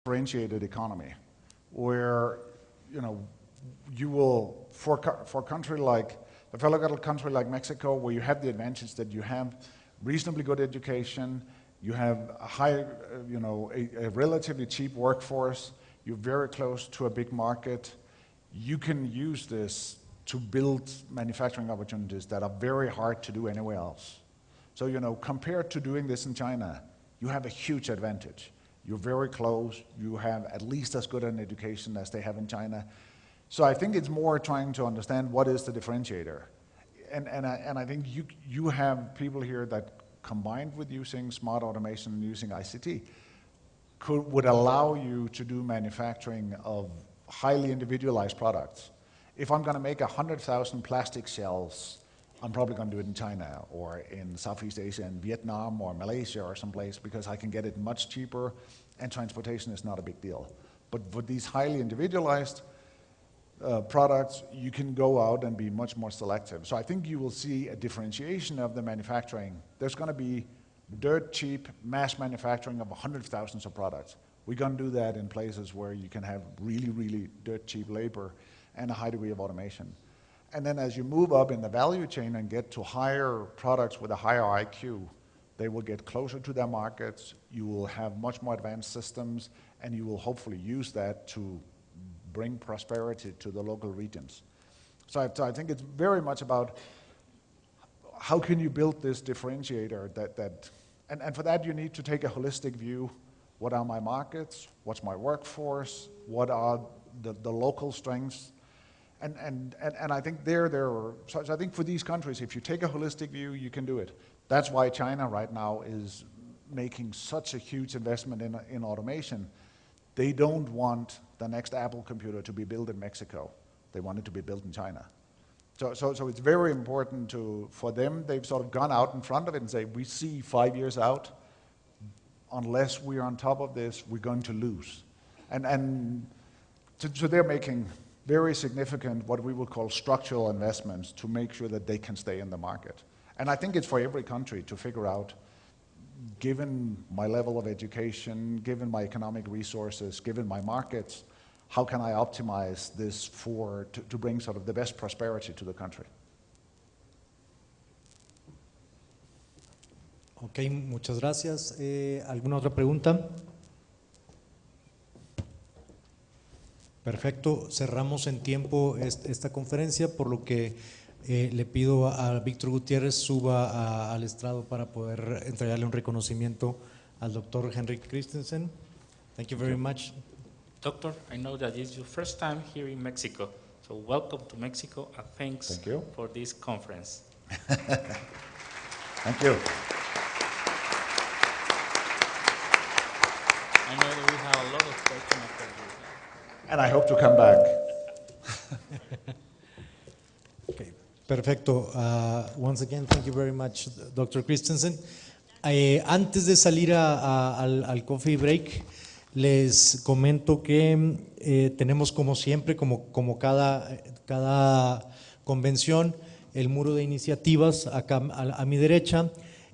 differentiated economy, where you will, for a country like a fellow country like Mexico, where you have the advantage that you have reasonably good education, you have a high, a relatively cheap workforce, you're very close to a big market, you can use this to build manufacturing opportunities that are very hard to do anywhere else. So, compared to doing this in China, you have a huge advantage. You're very close, you have at least as good an education as they have in China. So I think it's more trying to understand what is the differentiator. And I think you have people here that, combined with using smart automation and using ICT, would allow you to do manufacturing of highly individualized products. If I'm going to make 100,000 plastic shells, I'm probably going to do it in China or in Southeast Asia, in Vietnam or Malaysia or someplace, because I can get it much cheaper and transportation is not a big deal. But for these highly individualized products, you can go out and be much more selective. So I think you will see a differentiation of the manufacturing. There's going to be dirt cheap mass manufacturing of hundreds of thousands of products. We're going to do that in places where you can have really, really dirt cheap labor and a high degree of automation. And then as you move up in the value chain and get to higher products with a higher IQ, they will get closer to their markets, you will have much more advanced systems, and you will hopefully use that to bring prosperity to the local regions. So I think it's very much about how can you build this differentiator and for that you need to take a holistic view. What are my markets? What's my workforce? What are the local strengths? And I think so I think for these countries, if you take a holistic view, you can do it. That's why China right now is making such a huge investment in automation. They don't want the next Apple computer to be built in Mexico. They want it to be built in China. So it's very important for them, they've sort of gone out in front of it and say, we see 5 years out, unless we're on top of this, we're going to lose. So they're making very significant, what we would call structural investments to make sure that they can stay in the market. And I think it's for every country to figure out, given my level of education, given my economic resources, given my markets, how can I optimize this to bring sort of the best prosperity to the country? Ok, muchas gracias. ¿Alguna otra pregunta? Perfecto, cerramos en tiempo esta conferencia, por lo que le pido a Víctor Gutiérrez suba al estrado para poder entregarle un reconocimiento al doctor Henrik Christensen. Thank you very much. Doctor, I know that it's your first time here in Mexico, so welcome to Mexico and thanks for this conference. Thank you. I know that we have a lot of questions after you. And I hope to come back. Okay, perfecto. Once again, thank you very much, Dr. Christensen. Antes de salir al coffee break, les comento que tenemos como siempre, como cada convención, el muro de iniciativas acá a mi derecha,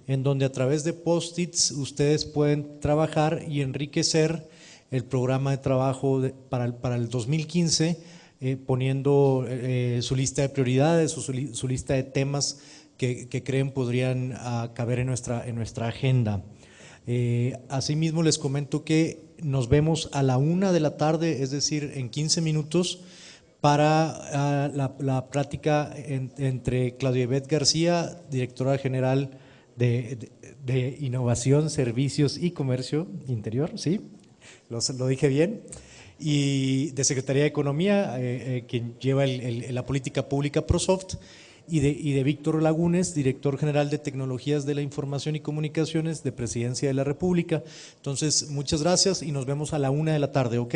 en donde a través de post-its ustedes pueden trabajar y enriquecer el programa de trabajo para el 2015, poniendo su lista de prioridades o su lista de temas que creen podrían caber en nuestra agenda. Asimismo les comento que nos vemos a la 1 de la tarde, es decir, en 15 minutos, para la plática entre Claudia Ivette García, directora general de Innovación, Servicios y Comercio Interior, ¿sí? Lo dije bien, y de Secretaría de Economía, quien lleva la política pública ProSoft, y de Víctor Lagunes, director general de Tecnologías de la Información y Comunicaciones de Presidencia de la República. Entonces, muchas gracias y nos vemos a la 1 de la tarde, ¿ok?